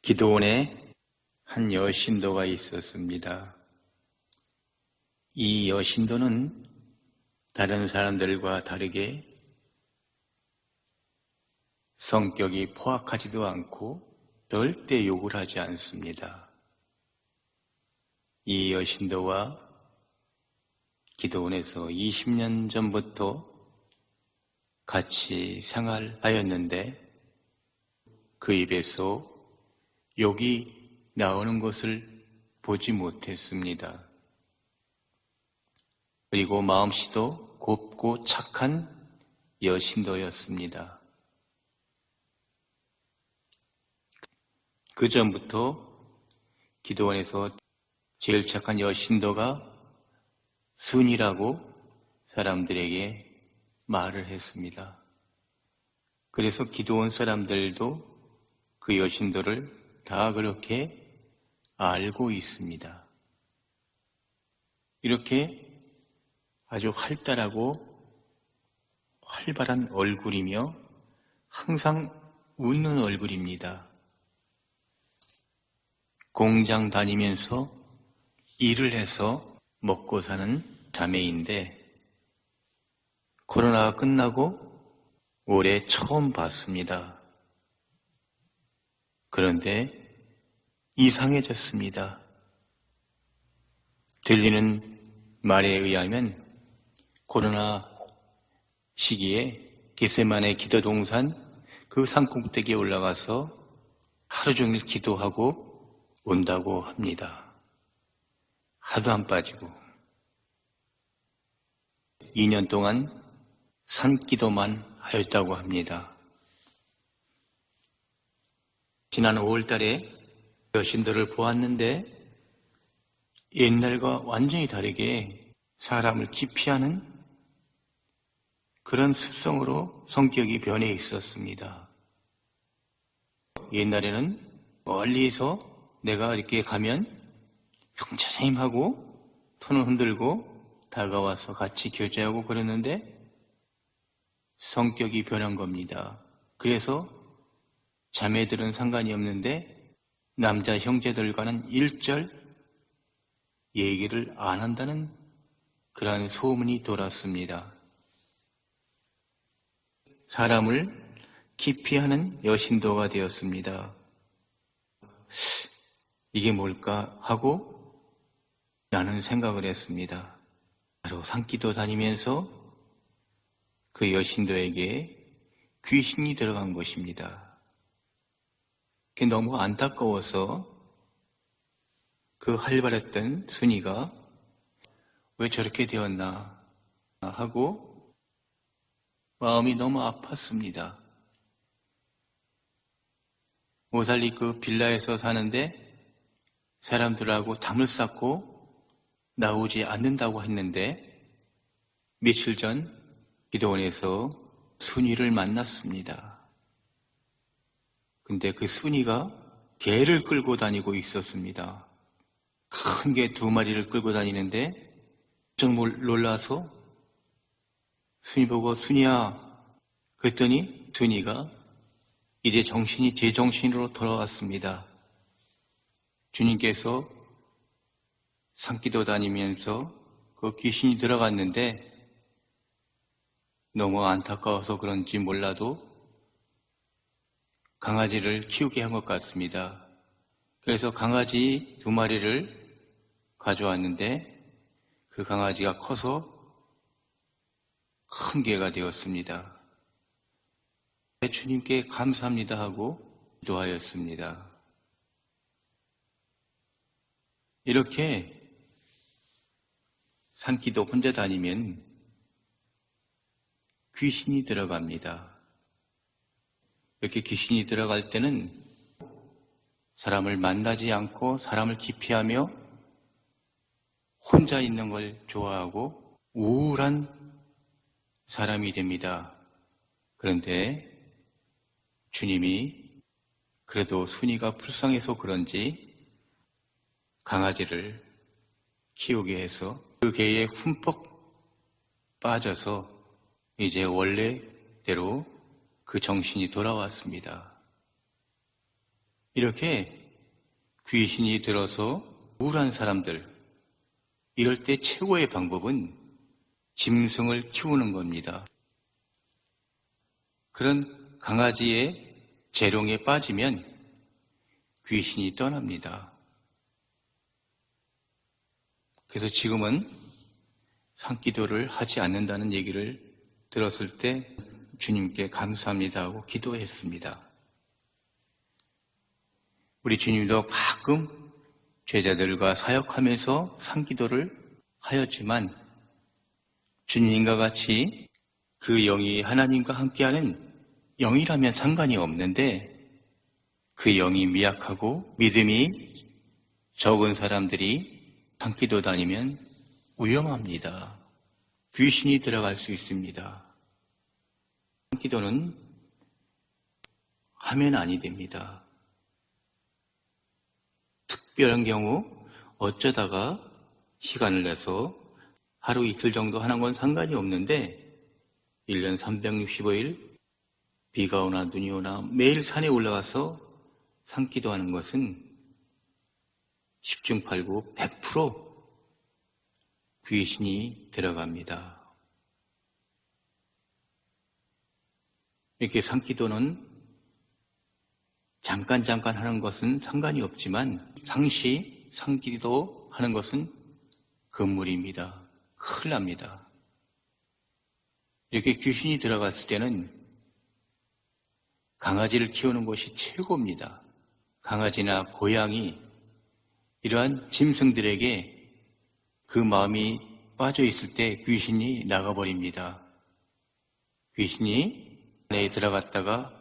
기도원에 한 여신도가 있었습니다. 이 여신도는 다른 사람들과 다르게 성격이 포악하지도 않고 절대 욕을 하지 않습니다. 이 여신도와 기도원에서 20년 전부터 같이 생활하였는데 그 입에서 욕이 나오는 것을 보지 못했습니다. 그리고 마음씨도 곱고 착한 여신도였습니다. 그 전부터 기도원에서 제일 착한 여신도가 순이라고 사람들에게 말을 했습니다. 그래서 기도원 사람들도 그 여신도를 다 그렇게 알고 있습니다. 이렇게 아주 활달하고 활발한 얼굴이며 항상 웃는 얼굴입니다. 공장 다니면서 일을 해서 먹고 사는 자매인데 코로나가 끝나고 올해 처음 봤습니다. 그런데 이상해졌습니다. 들리는 말에 의하면 코로나 시기에 겟세마네 기도동산 그 산꼭대기에 올라가서 하루 종일 기도하고 온다고 합니다. 하도 안 빠지고 2년 동안 산기도만 하였다고 합니다. 지난 5월 달에 여신들을 보았는데 옛날과 완전히 다르게 사람을 기피하는 그런 습성으로 성격이 변해 있었습니다. 옛날에는 멀리서 내가 이렇게 가면 형제선생님하고 손을 흔들고 다가와서 같이 교제하고 그러는데 성격이 변한 겁니다. 그래서 자매들은 상관이 없는데 남자 형제들과는 일절 얘기를 안 한다는 그러한 소문이 돌았습니다. 사람을 기피하는 여신도가 되었습니다. 이게 뭘까 하고 나는 생각을 했습니다. 바로 산기도 다니면서 그 여신도에게 귀신이 들어간 것입니다. 그게 너무 안타까워서 그 활발했던 순이가 왜 저렇게 되었나 하고 마음이 너무 아팠습니다. 오살리 그 빌라에서 사는데 사람들하고 담을 쌓고 나오지 않는다고 했는데 며칠 전 기도원에서 순이를 만났습니다. 근데 그 순이가 개를 끌고 다니고 있었습니다. 큰 개 2마리를 끌고 다니는데 정말 놀라서 순이 보고 순이야 그랬더니 순이가 이제 정신이 제정신으로 돌아왔습니다. 주님께서 산기도 다니면서 그 귀신이 들어갔는데 너무 안타까워서 그런지 몰라도 강아지를 키우게 한 것 같습니다. 그래서 강아지 2마리를 가져왔는데 그 강아지가 커서 큰 개가 되었습니다. 주님께 감사합니다 하고 기도하였습니다. 이렇게 산기도 혼자 다니면 귀신이 들어갑니다. 이렇게 귀신이 들어갈 때는 사람을 만나지 않고 사람을 기피하며 혼자 있는 걸 좋아하고 우울한 사람이 됩니다. 그런데 주님이 그래도 순이가 불쌍해서 그런지 강아지를 키우게 해서 그 개에 흠뻑 빠져서 이제 원래대로 그 정신이 돌아왔습니다. 이렇게 귀신이 들어서 우울한 사람들, 이럴 때 최고의 방법은 짐승을 키우는 겁니다. 그런 강아지의 재롱에 빠지면 귀신이 떠납니다. 그래서 지금은 산기도를 하지 않는다는 얘기를 들었을 때 주님께 감사합니다 하고 기도했습니다. 우리 주님도 가끔 제자들과 사역하면서 산기도를 하였지만 주님과 같이 그 영이 하나님과 함께하는 영이라면 상관이 없는데 그 영이 미약하고 믿음이 적은 사람들이 산기도 다니면 위험합니다. 귀신이 들어갈 수 있습니다. 산기도는 하면 아니 됩니다. 특별한 경우 어쩌다가 시간을 내서 하루 이틀 정도 하는 건 상관이 없는데 1년 365일 비가 오나 눈이 오나 매일 산에 올라가서 산기도하는 것은 10중 8구 100% 귀신이 들어갑니다. 이렇게 산기도는 잠깐 하는 것은 상관이 없지만 상시 산기도 하는 것은 금물입니다. 큰일 납니다. 이렇게 귀신이 들어갔을 때는 강아지를 키우는 것이 최고입니다. 강아지나 고양이 이러한 짐승들에게 그 마음이 빠져 있을 때 귀신이 나가버립니다. 귀신이 안에 들어갔다가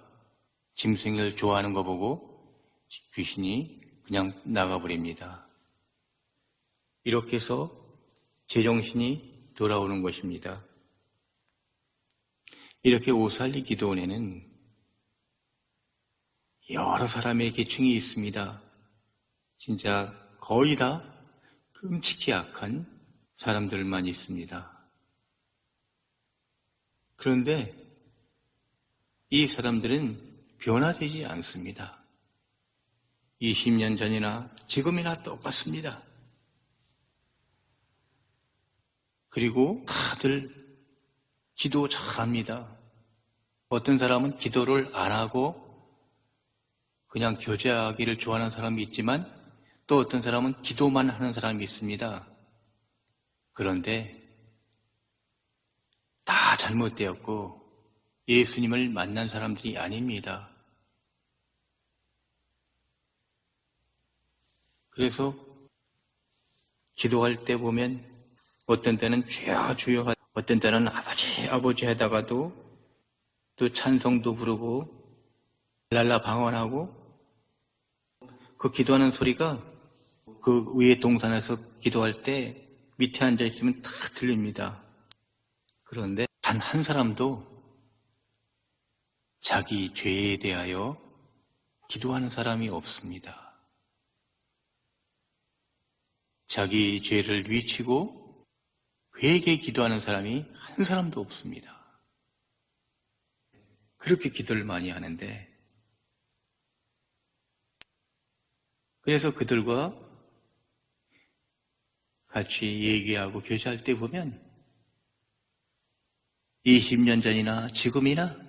짐승을 좋아하는 거 보고 귀신이 그냥 나가버립니다. 이렇게 해서 제정신이 돌아오는 것입니다. 이렇게 오살리 기도원에는 여러 사람의 계층이 있습니다. 진짜 거의 다 끔찍히 악한 사람들만 있습니다. 그런데 이 사람들은 변화되지 않습니다. 20년 전이나 지금이나 똑같습니다. 그리고 다들 기도 잘합니다. 어떤 사람은 기도를 안 하고 그냥 교제하기를 좋아하는 사람이 있지만 또 어떤 사람은 기도만 하는 사람이 있습니다. 그런데 다 잘못되었고 예수님을 만난 사람들이 아닙니다. 그래서 기도할 때 보면 어떤 때는 주여 주여, 어떤 때는 아버지 아버지 하다가도 또 찬송도 부르고 랄라 방언하고 그 기도하는 소리가 그 위에 동산에서 기도할 때 밑에 앉아 있으면 다 들립니다. 그런데 단 한 사람도 자기 죄에 대하여 기도하는 사람이 없습니다. 자기 죄를 뉘치고 회개 기도하는 사람이 한 사람도 없습니다. 그렇게 기도를 많이 하는데 그래서 그들과 같이 얘기하고 교제할 때 보면 20년 전이나 지금이나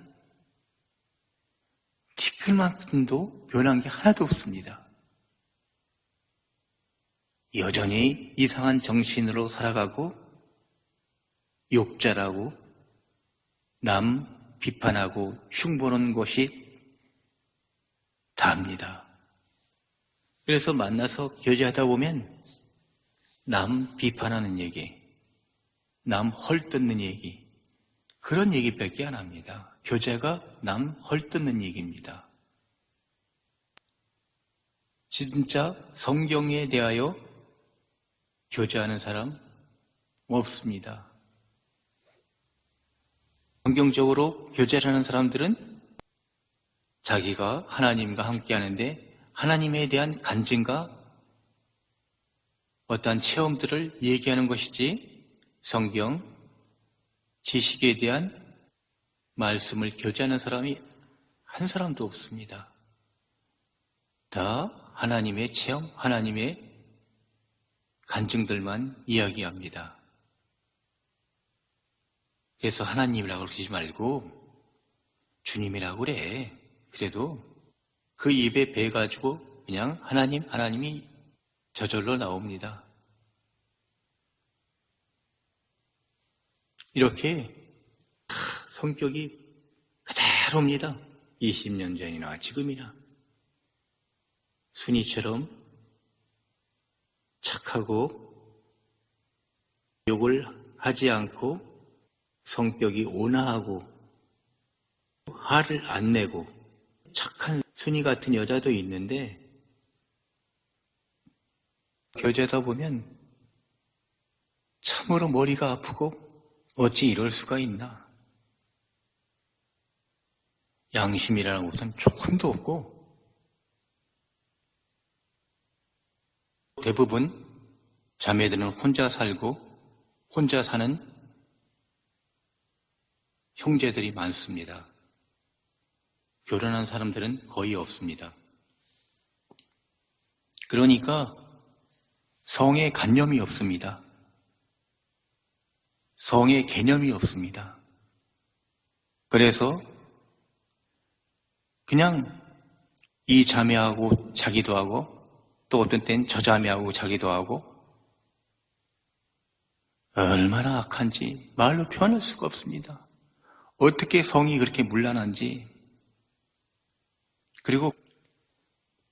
티끌만큼도 변한 게 하나도 없습니다. 여전히 이상한 정신으로 살아가고 욕잘하고 남 비판하고 흉보는 것이 다입니다. 그래서 만나서 교제하다 보면 남 비판하는 얘기, 남 헐뜯는 얘기, 그런 얘기밖에 안 합니다. 교제가 남 헐뜯는 얘기입니다. 진짜 성경에 대하여 교제하는 사람 없습니다. 성경적으로 교제를 하는 사람들은 자기가 하나님과 함께 하는데 하나님에 대한 간증과 어떠한 체험들을 얘기하는 것이지 성경, 지식에 대한 말씀을 교제하는 사람이 한 사람도 없습니다. 다 하나님의 체험, 하나님의 간증들만 이야기합니다. 그래서 하나님이라고 그러지 말고 주님이라고 그래. 그래도 그 입에 배가지고 그냥 하나님이 저절로 나옵니다. 이렇게 성격이 그대로입니다. 20년 전이나 지금이나. 순이처럼 착하고 욕을 하지 않고 성격이 온화하고 화를 안 내고 착한 순이 같은 여자도 있는데 교제하다 보면 참으로 머리가 아프고 어찌 이럴 수가 있나. 양심이라는 것은 조금도 없고 대부분 자매들은 혼자 살고 혼자 사는 형제들이 많습니다. 결혼한 사람들은 거의 없습니다. 그러니까 성의 관념이 없습니다. 성의 개념이 없습니다. 그래서 그냥 이 자매하고 자기도 하고 또 어떤 땐 저 자매하고 자기도 하고 얼마나 악한지 말로 표현할 수가 없습니다. 어떻게 성이 그렇게 문란한지. 그리고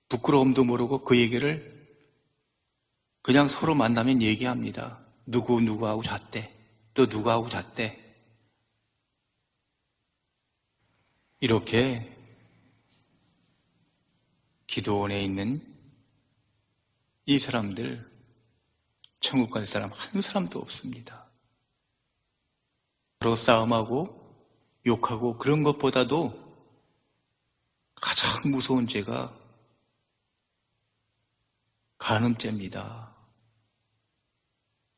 부끄러움도 모르고 그 얘기를 그냥 서로 만나면 얘기합니다. 누구하고 잤대. 또 누구하고 잤대. 이렇게 기도원에 있는 이 사람들 천국 갈 사람 한 사람도 없습니다. 서로 싸움하고 욕하고 그런 것보다도 가장 무서운 죄가 간음죄입니다.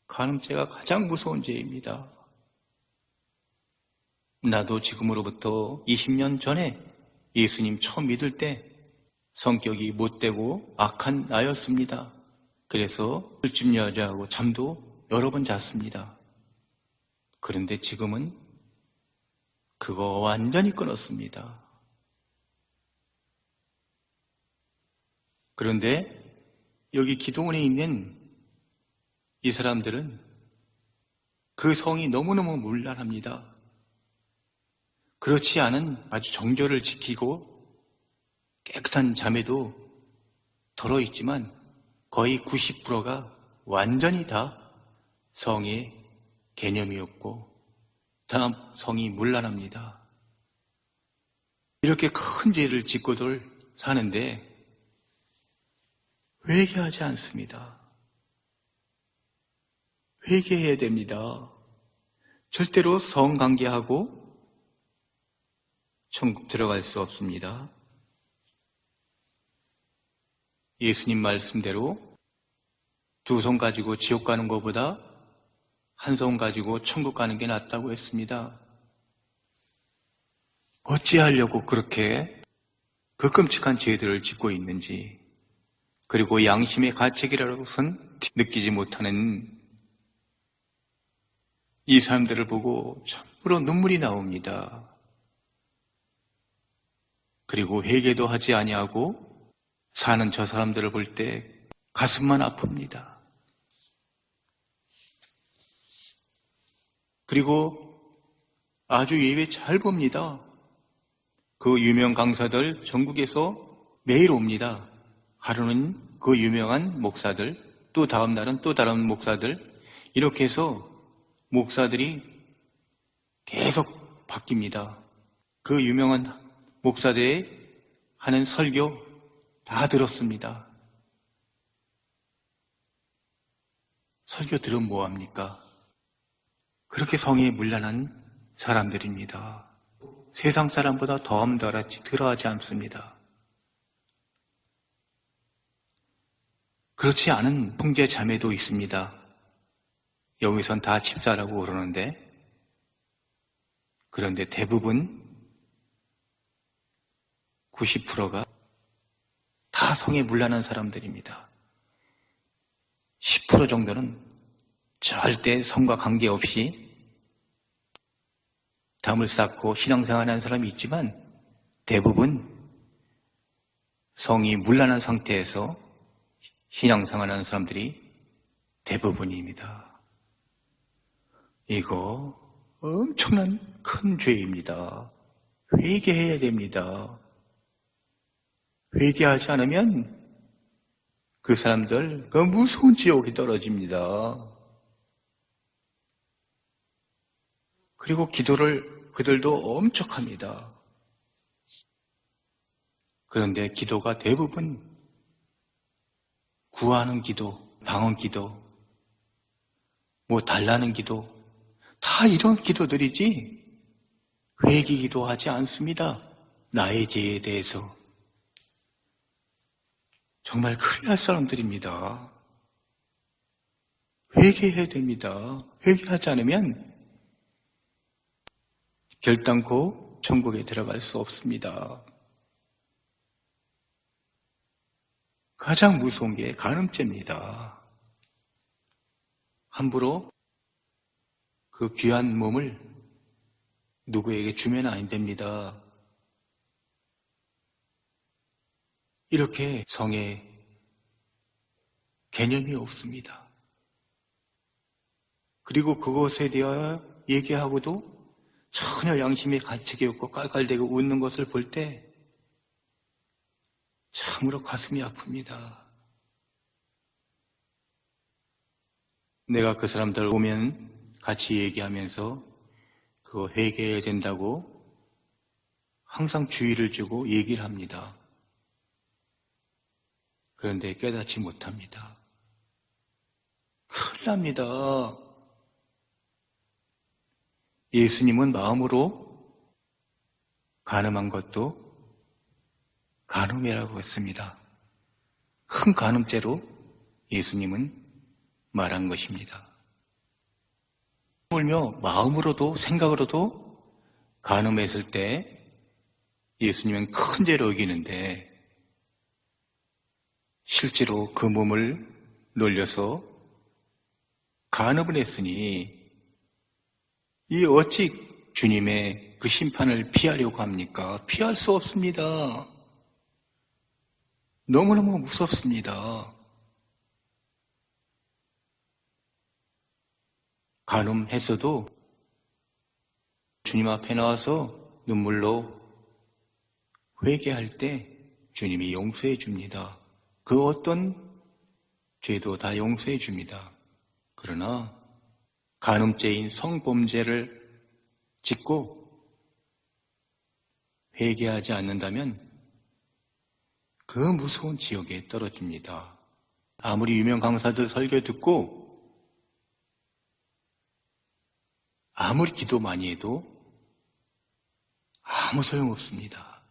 간음죄가 가장 무서운 죄입니다. 나도 지금으로부터 20년 전에 예수님 처음 믿을 때 성격이 못되고 악한 나였습니다. 그래서 술집 여자하고 잠도 여러 번 잤습니다. 그런데 지금은 그거 완전히 끊었습니다. 그런데 여기 기도원에 있는 이 사람들은 그 성이 너무너무 문란합니다. 그렇지 않은 아주 정결을 지키고 깨끗한 자매도 들어있지만 거의 90%가 완전히 다 성의 개념이 없고 다음 성이 문란합니다. 이렇게 큰 죄를 짓고들 사는데 회개하지 않습니다. 회개해야 됩니다. 절대로 성관계하고 천국 들어갈 수 없습니다. 예수님 말씀대로 두 손 가지고 지옥 가는 것보다 한 손 가지고 천국 가는 게 낫다고 했습니다. 어찌하려고 그렇게 그 끔찍한 죄들을 짓고 있는지, 그리고 양심의 가책이라고선 느끼지 못하는 이 사람들을 보고 참으로 눈물이 나옵니다. 그리고 회개도 하지 아니하고 사는 저 사람들을 볼 때 가슴만 아픕니다. 그리고 아주 예외 잘 봅니다. 그 유명 강사들 전국에서 매일 옵니다. 하루는 그 유명한 목사들, 또 다음 날은 또 다른 목사들, 이렇게 해서 목사들이 계속 바뀝니다. 그 유명한 목사들이 하는 설교 다 들었습니다. 설교 들으면 뭐합니까? 그렇게 성에 문란한 사람들입니다. 세상 사람보다 더함더라치 들어하지 않습니다. 그렇지 않은 형제 자매도 있습니다. 여기선 다 집사라고 그러는데, 그런데 대부분 90%가 다 다 성에 문란한 사람들입니다. 10% 정도는 절대 성과 관계없이 담을 쌓고 신앙생활하는 사람이 있지만 대부분 성이 문란한 상태에서 신앙생활하는 사람들이 대부분입니다. 이거 엄청난 큰 죄입니다. 회개해야 됩니다. 회개하지 않으면 그 사람들 그 무서운 지옥에 떨어집니다. 그리고 기도를 그들도 엄청 합니다. 그런데 기도가 대부분 구하는 기도, 방언 기도, 뭐 달라는 기도, 다 이런 기도들이지 회개 기도하지 않습니다. 나의 죄에 대해서. 정말 큰일 날 사람들입니다. 회개해야 됩니다. 회개하지 않으면 결단코 천국에 들어갈 수 없습니다. 가장 무서운 게 간음죄입니다. 함부로 그 귀한 몸을 누구에게 주면 안 됩니다. 이렇게 성에 개념이 없습니다. 그리고 그것에 대하여 얘기하고도 전혀 양심의 가책이 없고 깔깔대고 웃는 것을 볼 때 참으로 가슴이 아픕니다. 내가 그 사람들 보면 같이 얘기하면서 그거 회개해야 된다고 항상 주의를 주고 얘기를 합니다. 그런데 깨닫지 못합니다. 큰일 납니다. 예수님은 마음으로 간음한 것도 간음이라고 했습니다. 큰 간음죄로 예수님은 말한 것입니다. 울며 마음으로도 생각으로도 간음했을 때 예수님은 큰 죄로 여기는데 실제로 그 몸을 놀려서 간음을 했으니 이 어찌 주님의 그 심판을 피하려고 합니까? 피할 수 없습니다. 너무너무 무섭습니다. 간음했어도 주님 앞에 나와서 눈물로 회개할 때 주님이 용서해 줍니다. 그 어떤 죄도 다 용서해 줍니다. 그러나 간음죄인 성범죄를 짓고 회개하지 않는다면 그 무서운 지옥에 떨어집니다. 아무리 유명 강사들 설교 듣고 아무리 기도 많이 해도 아무 소용없습니다.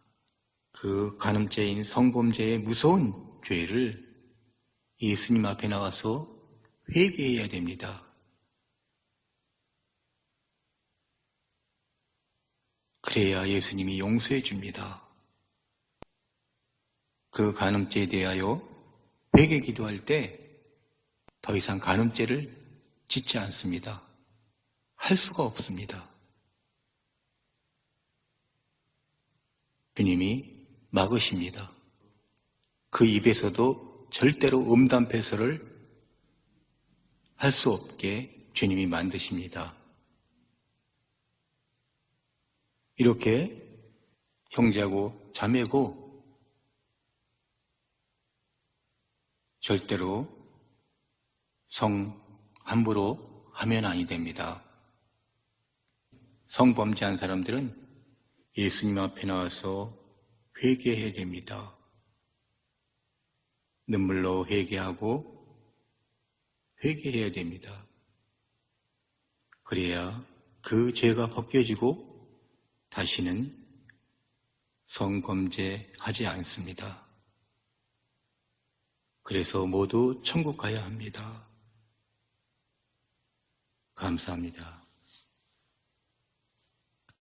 그 간음죄인 성범죄의 무서운 죄를 예수님 앞에 나와서 회개해야 됩니다. 그래야 예수님이 용서해 줍니다. 그 간음죄에 대하여 회개 기도할 때 더 이상 간음죄를 짓지 않습니다. 할 수가 없습니다. 주님이 막으십니다. 그 입에서도 절대로 음담패설을 할 수 없게 주님이 만드십니다. 이렇게 형제하고 자매고 절대로 성 함부로 하면 아니 됩니다. 성범죄한 사람들은 예수님 앞에 나와서 회개해야 됩니다. 눈물로 회개하고 회개해야 됩니다. 그래야 그 죄가 벗겨지고 다시는 성범죄하지 않습니다. 그래서 모두 천국 가야 합니다. 감사합니다.